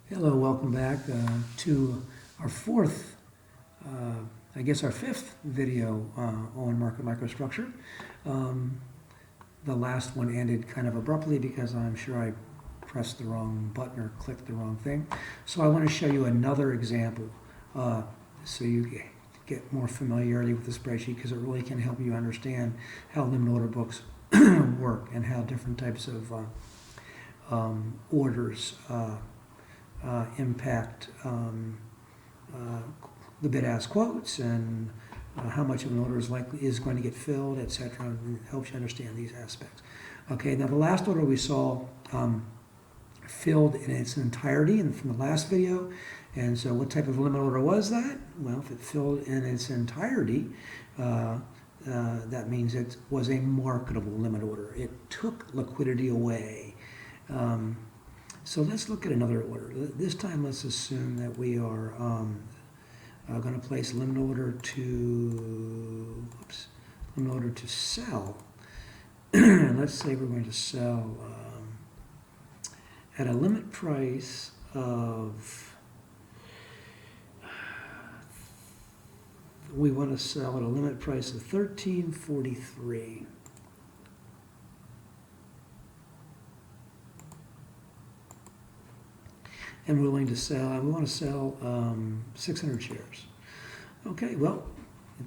Hello, welcome back to our fourth, our fifth video on market microstructure. The last one ended kind of abruptly because I'm sure I pressed the wrong button or clicked the wrong thing. So I want to show you another example so you get more familiarity with the spreadsheet, because it really can help you understand how limit order books work and how different types of orders impact the bid-ask quotes and how much of an order is going to get filled, etc. And it helps you understand these aspects. Okay, now the last order we saw filled in its entirety from the last video. And so what type of limit order was that? Well, if it filled in its entirety, that means it was a marketable limit order. It took liquidity away. So let's look at another order. This time, let's assume that we are going to place a limit order to sell. Let's say we're going to sell at a limit price of. We want to sell at a limit price of $13.43. And we're willing to sell, we want to sell 600 shares. Okay, well,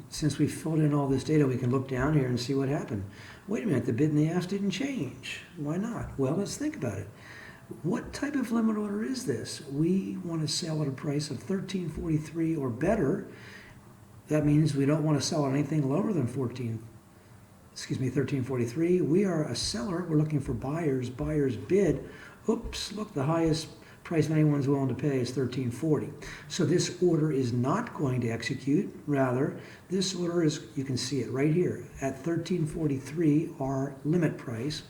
since we filled in all this data, we can look down here and see what happened. Wait a minute, the bid and the ask didn't change. Why not? Well, let's think about it. What type of limit order is this? We want to sell at a price of $13.43 or better. That means we don't want to sell at anything lower than $13.43. We are a seller. We're looking for buyers. Buyers bid. Oops, look, the highest price anyone's willing to pay is $13.40. So this order is not going to execute. Rather, this order is, you can see it right here, at $13.43, our limit price.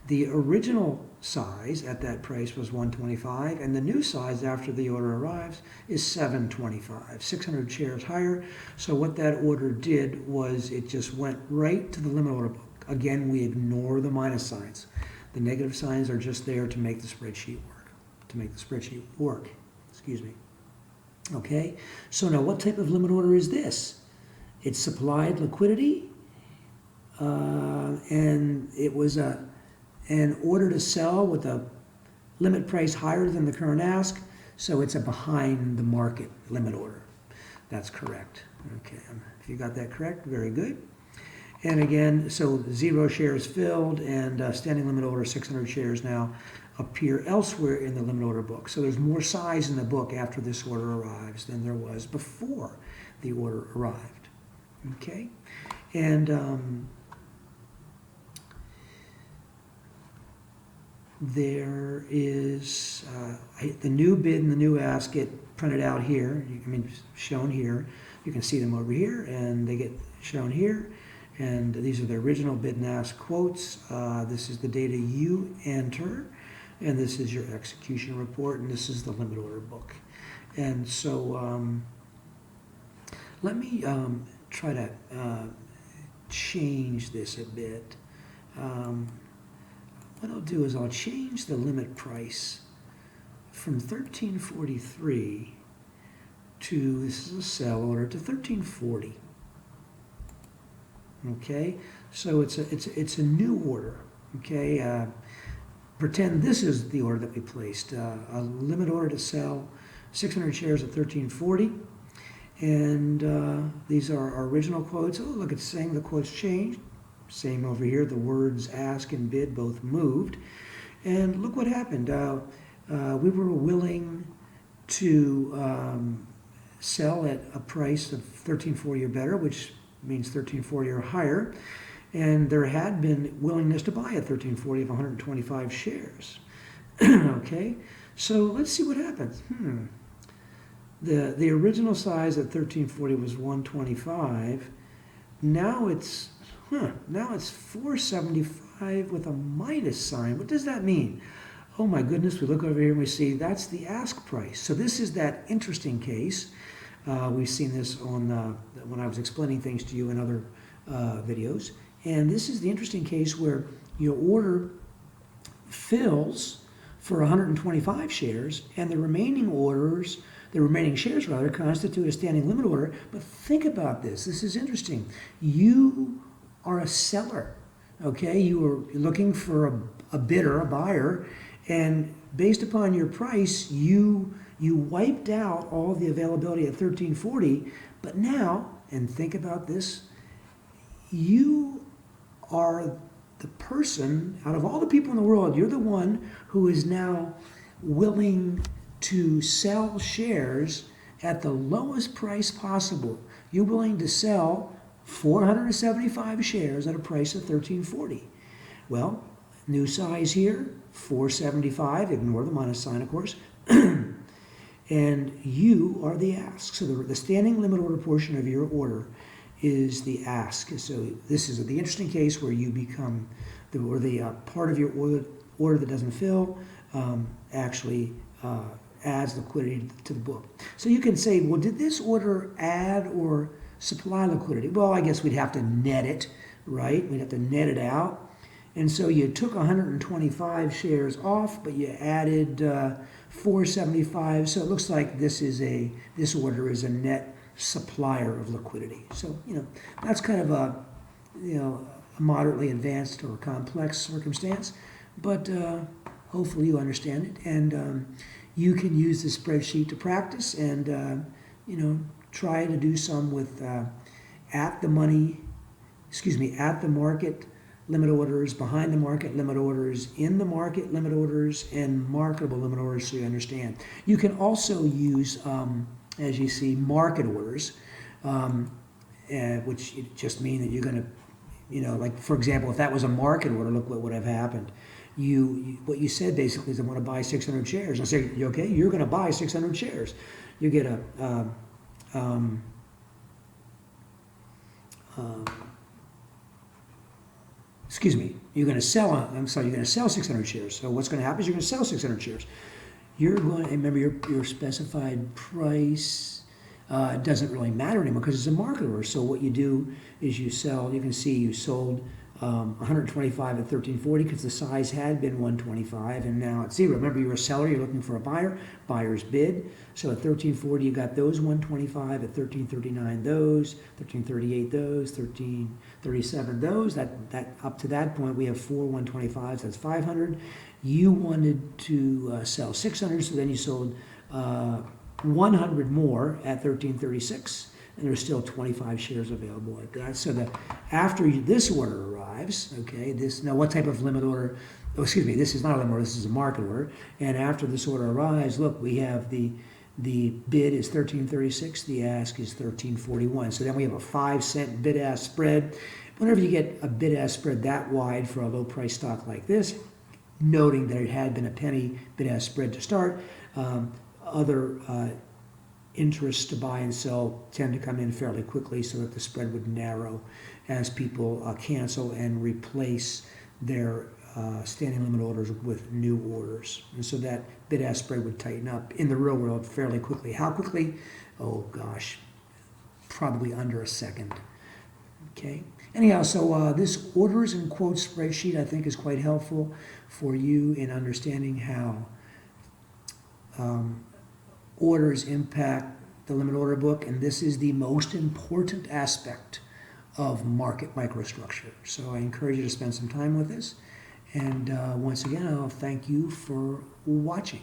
The original size at that price was $125, and the new size after the order arrives is $725, 600 shares higher. So what that order did was it just went right to the limit order book. Again, we ignore the minus signs. The negative signs are just there to make the spreadsheet work. Excuse me. Okay, so now what type of limit order is this? It supplied liquidity, and it was an order to sell with a limit price higher than the current ask, so it's a behind the market limit order. That's correct. Okay, if you got that correct, very good. And again, so 0 shares filled, and standing limit order 600 shares now appear elsewhere in the limit order book. So there's more size in the book after this order arrives than there was before the order arrived. Okay, and there is the new bid and the new ask get printed out here. Shown here. You can see them over here, and they get shown here. And these are the original bid and ask quotes. This is the data you enter, and this is your execution report, and this is the limit order book. And so let me try to change this a bit. What I'll do is I'll change the limit price from $13.43 to, this is a sell order, to $13.40. Okay, so it's a new order. Okay, pretend this is the order that we placed, a limit order to sell 600 shares at $13.40, and these are our original quotes. Oh, look, it's saying the quotes changed. Same over here. The words ask and bid both moved, and look what happened. We were willing to sell at a price of $13.40 or better, which means $13.40 or higher, and there had been willingness to buy at $13.40 of 125 shares. Okay, so let's see what happens. The original size at $13.40 was 125. Now it's $4.75 with a minus sign. What does that mean? Oh my goodness, we look over here and we see that's the ask price. So this is that interesting case. We've seen this on when I was explaining things to you in other videos. And this is the interesting case where your order fills for 125 shares, and the remaining shares constitute a standing limit order. But think about this. This is interesting. You are a seller, okay? You are looking for a bidder, a buyer, and based upon your price, you wiped out all the availability at 1340. But now, and think about this, you are the person, out of all the people in the world, you're the one who is now willing to sell shares at the lowest price possible. You're willing to sell 475 shares at a price of 1340. Well, new size here, 475, ignore the minus sign, of course. And you are the ask. So the standing limit order portion of your order is the ask. So this is the interesting case where you become the part of your order that doesn't fill actually adds liquidity to the book. So you can say, well, did this order add or supply liquidity? Well, I guess we'd have to net it, right? We'd have to net it out. And so you took 125 shares off, but you added 475. So it looks like this order is a net supplier of liquidity. So, that's kind of a moderately advanced or complex circumstance, but hopefully you understand it, and you can use this spreadsheet to practice and try to do some with at the market limit orders, behind the market limit orders, in the market limit orders, and marketable limit orders, so you understand. You can also use, as you see, market orders, which just mean that you're going to, like, for example, if that was a market order, look what would have happened. What you said basically is, I want to buy 600 shares. I say, okay, you're going to buy 600 shares. You get you're going to sell 600 shares. So what's going to happen is you're going to sell 600 shares. You're going to, remember your specified price doesn't really matter anymore because it's a market order. So what you do is you can see you sold 125 at 1340 because the size had been 125 and now it's 0. Remember, you're a seller, you're looking for a buyer, buyer's bid. So at 1340 you got those 125, at 1339 those, 1338 those, 1337 those. That up to that point we have 4 125s, that's 500. You wanted to sell 600, so then you sold 100 more at 1336. And there's still 25 shares available at that. So that after this order arrives, okay, now what type of limit order? Oh, excuse me, this is not a limit order, this is a market order. And after this order arrives, look, we have the bid is 1336, the ask is 1341. So then we have a 5-cent bid-ask spread. Whenever you get a bid-ask spread that wide for a low-price stock like this, noting that it had been a penny bid-ask spread to start, other interests to buy and sell tend to come in fairly quickly so that the spread would narrow as people cancel and replace their standing limit orders with new orders. And so that bid-ask spread would tighten up in the real world fairly quickly. How quickly? Oh gosh, probably under a second. Okay. Anyhow, so this orders and quotes spreadsheet I think is quite helpful for you in understanding how orders impact the limit order book, and this is the most important aspect of market microstructure. So I encourage you to spend some time with this, and once again I'll thank you for watching.